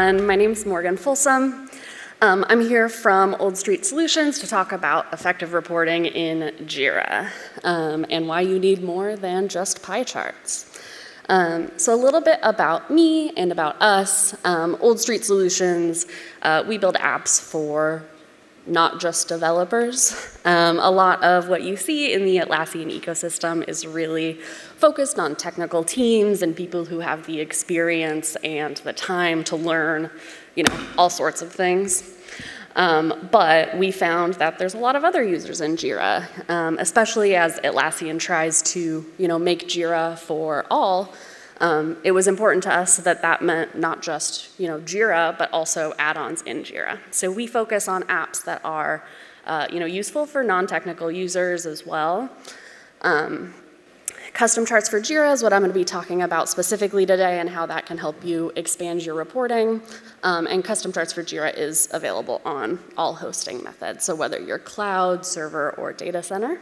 everyone. My name is Morgan Folsom. I'm here from Old Street Solutions to talk about effective reporting in Jira and why you need more than just pie charts. So a little bit about me and about us. Old Street Solutions, we build apps for not just developers. A lot of what you see in the Atlassian ecosystem is really focused on technical teams and people who have the experience and the time to learn, all sorts of things. But we found that there's a lot of other users in Jira, especially as Atlassian tries to, make Jira for all. It was important to us that that meant not just, Jira, but also add-ons in Jira. So we focus on apps that are, useful for non-technical users as well. Custom charts for Jira is what I'm going to be talking about specifically today and how that can help you expand your reporting. And custom charts for Jira is available on all hosting methods, so whether you're cloud, server, or data center.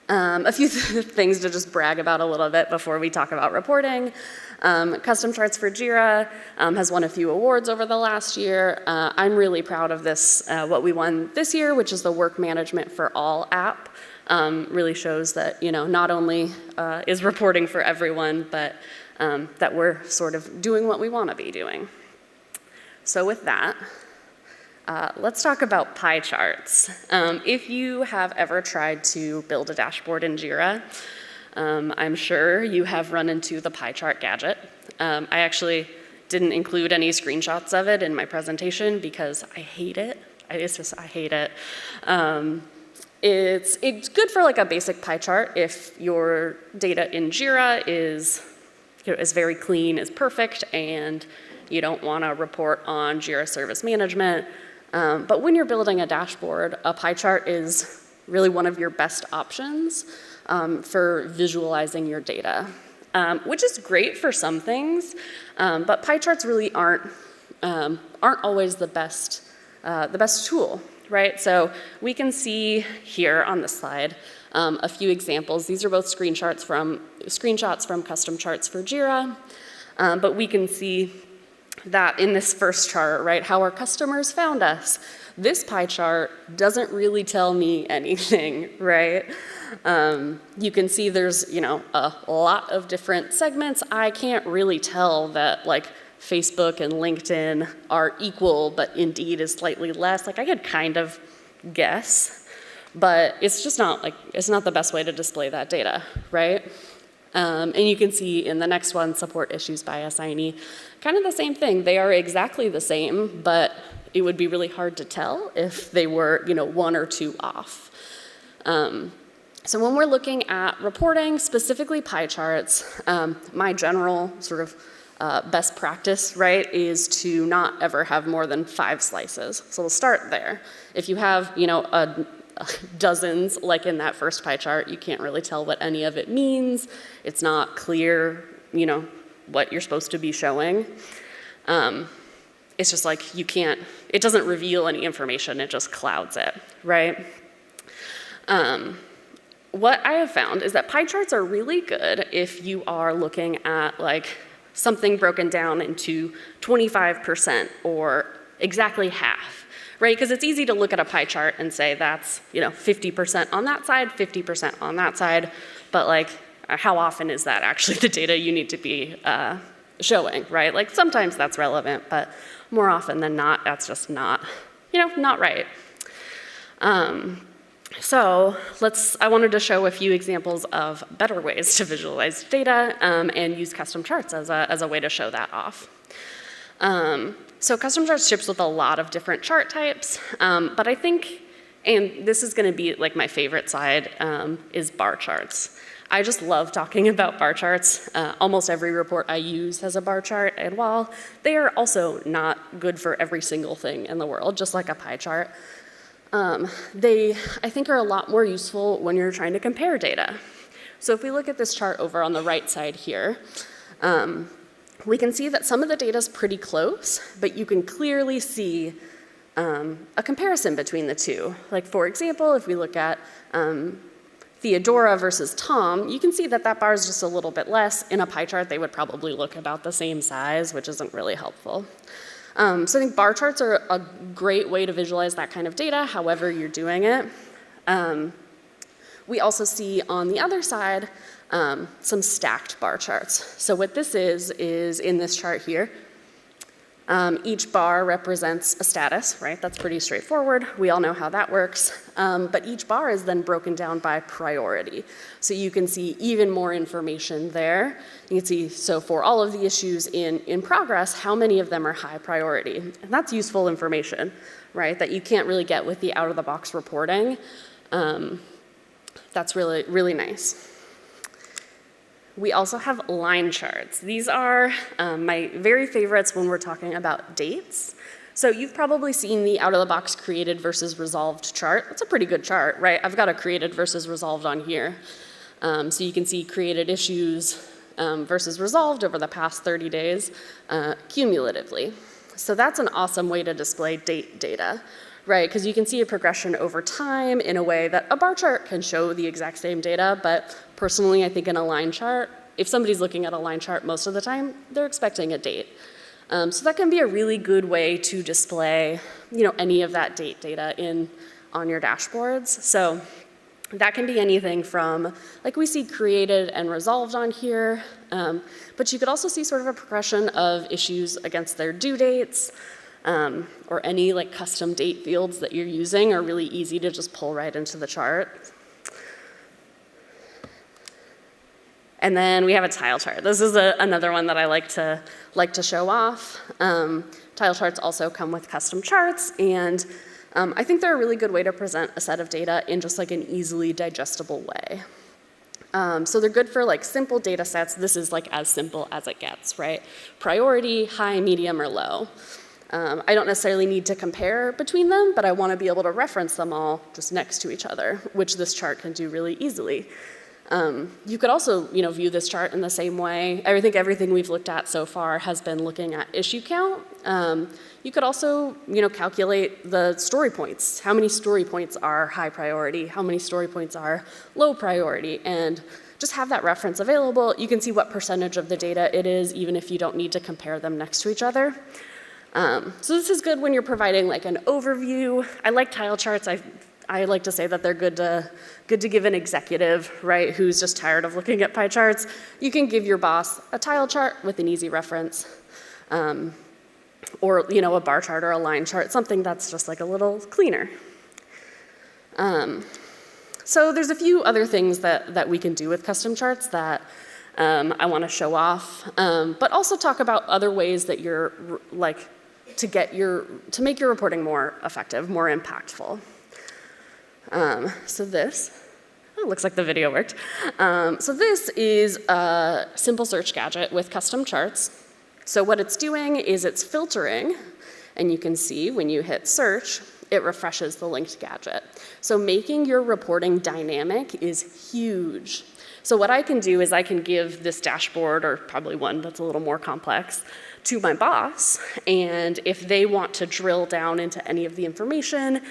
A few things to just brag about a little bit before we talk about reporting. Custom charts for Jira has won a few awards over the last year. I'm really proud of this, what we won this year, which is the Work Management for All app. Really shows that, not only is reporting for everyone, but that we're sort of doing what we want to be doing. So with that, let's talk about pie charts. If you have ever tried to build a dashboard in Jira, I'm sure you have run into the Pie Chart Gadget. I actually didn't include any screenshots of it in my presentation because I hate it. I hate it. It's good for like a basic pie chart if your data in Jira is very clean, is perfect, and you don't want to report on Jira Service Management. But when you're building a dashboard, a pie chart is really one of your best options for visualizing your data, which is great for some things, but pie charts really aren't always the best tool, right? So we can see here on the slide a few examples. These are both screenshots from custom charts for Jira, but we can see that in this first chart, right, how our customers found us. This pie chart doesn't really tell me anything, right? You can see there's, a lot of different segments. I can't really tell that like Facebook and LinkedIn are equal, but Indeed is slightly less. Like I could kind of guess, but it's just not it's not the best way to display that data, right? And you can see in the next one, support issues by assignee, kind of the same thing. They are exactly the same, but it would be really hard to tell if they were, one or two off. So when we're looking at reporting, specifically pie charts, my general sort of best practice, right, is to not ever have more than 5 slices. So we'll start there. If you have, dozens, like in that first pie chart, you can't really tell what any of it means. It's not clear, what you're supposed to be showing. It's just like it doesn't reveal any information, it just clouds it, right? What I have found is that pie charts are really good if you are looking at like something broken down into 25% or exactly half, right? Because it's easy to look at a pie chart and say that's 50% on that side, 50% on that side, but like how often is that actually the data you need to be showing, right? Like sometimes that's relevant, but more often than not, that's just not, not right. So I wanted to show a few examples of better ways to visualize data and use custom charts as a way to show that off. So custom charts ships with a lot of different chart types, but I think, and this is going to be like my favorite side, is bar charts. I just love talking about bar charts. Almost every report I use has a bar chart, and while they are also not good for every single thing in the world, just like a pie chart, they, I think, are a lot more useful when you're trying to compare data. So if we look at this chart over on the right side here, we can see that some of the data is pretty close, but you can clearly see a comparison between the two. Like for example, if we look at Theodora versus Tom, you can see that that bar is just a little bit less. In a pie chart, they would probably look about the same size, which isn't really helpful. So I think bar charts are a great way to visualize that kind of data, however you're doing it. We also see on the other side some stacked bar charts. So what this is in this chart here, each bar represents a status, right? That's pretty straightforward. We all know how that works. But each bar is then broken down by priority. So you can see even more information there. You can see, so for all of the issues in progress, how many of them are high priority. And that's useful information, right? That you can't really get with the out-of-the-box reporting. That's really, really nice. We also have line charts. These are my very favorites when we're talking about dates. So you've probably seen the out-of-the-box created versus resolved chart. That's a pretty good chart, right? I've got a created versus resolved on here. So you can see created issues versus resolved over the past 30 days cumulatively. So that's an awesome way to display date data, right? Because you can see a progression over time in a way that a bar chart can show the exact same data, but personally, I think in a line chart, if somebody's looking at a line chart most of the time, they're expecting a date. So that can be a really good way to display, any of that date data on your dashboards. So that can be anything from, like we see created and resolved on here, but you could also see sort of a progression of issues against their due dates, or any like custom date fields that you're using are really easy to just pull right into the chart. And then we have a tile chart. This is another one that I like to show off. Tile charts also come with custom charts, and I think they're a really good way to present a set of data in just like an easily digestible way. So they're good for like simple data sets. This is like as simple as it gets, right? Priority, high, medium, or low. I don't necessarily need to compare between them, but I want to be able to reference them all just next to each other, which this chart can do really easily. You could also, view this chart in the same way. I think everything we've looked at so far has been looking at issue count. You could also, calculate the story points. How many story points are high priority? How many story points are low priority? And just have that reference available. You can see what percentage of the data it is, even if you don't need to compare them next to each other. So this is good when you're providing like an overview. I like tile charts. I like to say that they're good to give an executive, right, who's just tired of looking at pie charts. You can give your boss a tile chart with an easy reference, or a bar chart or a line chart, something that's just like a little cleaner. So there's a few other things that we can do with custom charts that I want to show off, but also talk about other ways that you're like to make your reporting more effective, more impactful. So this, looks like the video worked. So this is a simple search gadget with custom charts. So what it's doing is it's filtering, and you can see when you hit search, it refreshes the linked gadget. So making your reporting dynamic is huge. So what I can do is I can give this dashboard, or probably one that's a little more complex, to my boss, and if they want to drill down into any of the information,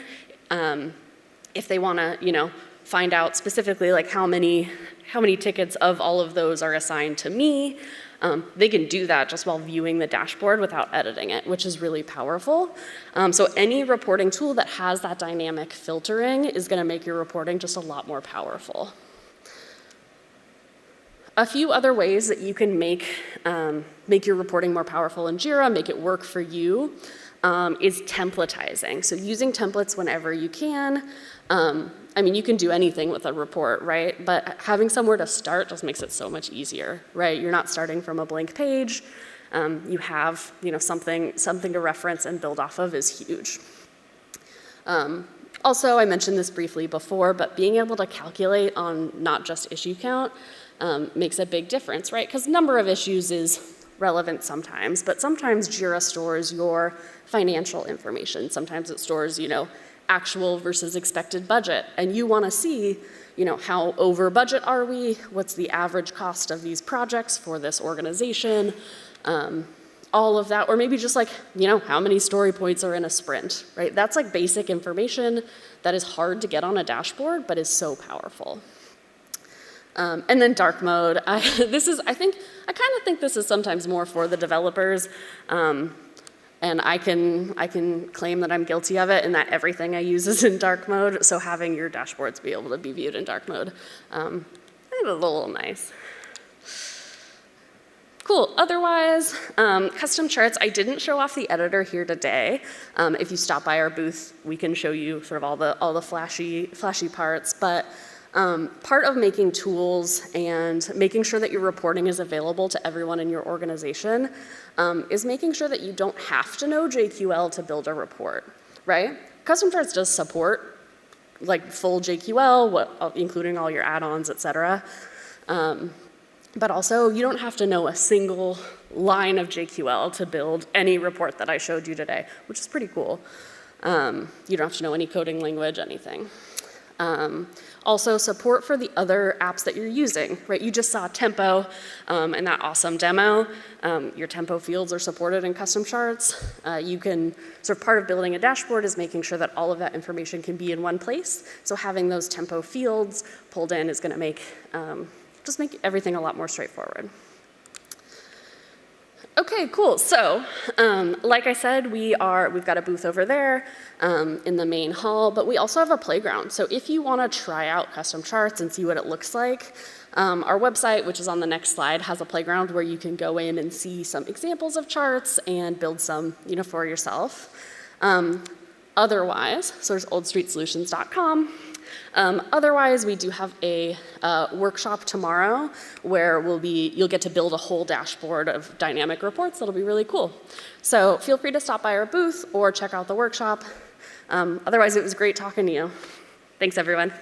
if they want to, find out specifically like how many tickets of all of those are assigned to me, they can do that just while viewing the dashboard without editing it, which is really powerful. So any reporting tool that has that dynamic filtering is going to make your reporting just a lot more powerful. A few other ways that you can make your reporting more powerful in Jira, make it work for you, is templatizing. So using templates whenever you can. You can do anything with a report, right? But having somewhere to start just makes it so much easier, right? You're not starting from a blank page. You have, something to reference and build off of is huge. Also, I mentioned this briefly before, but being able to calculate on not just issue count makes a big difference, right? Because number of issues is relevant sometimes, but sometimes Jira stores your financial information. Sometimes it stores, actual versus expected budget, and you want to see, how over budget are we? What's the average cost of these projects for this organization? All of that, or maybe just like, how many story points are in a sprint, right? That's like basic information that is hard to get on a dashboard, but is so powerful. And then dark mode. I kind of think this is sometimes more for the developers. And I can claim that I'm guilty of it and that everything I use is in dark mode. So having your dashboards be able to be viewed in dark mode, it's a little nice. Cool. Otherwise, custom charts. I didn't show off the editor here today. If you stop by our booth, we can show you sort of all the flashy parts. But part of making tools and making sure that your reporting is available to everyone in your organization is making sure that you don't have to know JQL to build a report, right? Custom charts does support like full JQL, including all your add-ons, et cetera. But also, you don't have to know a single line of JQL to build any report that I showed you today, which is pretty cool. You don't have to know any coding language, anything. Also, support for the other apps that you're using, right? You just saw Tempo in that awesome demo. Your Tempo fields are supported in custom charts. You can, sort of part of building a dashboard is making sure that all of that information can be in one place. So having those Tempo fields pulled in is going to make just make everything a lot more straightforward. Okay, cool. So, like I said, we've got a booth over there in the main hall, but we also have a playground. So if you want to try out custom charts and see what it looks like, our website, which is on the next slide, has a playground where you can go in and see some examples of charts and build some, for yourself. Otherwise, so there's oldstreetsolutions.com. Otherwise, we do have a workshop tomorrow where you'll get to build a whole dashboard of dynamic reports. That'll be really cool. So feel free to stop by our booth or check out the workshop. Otherwise, it was great talking to you. Thanks, everyone.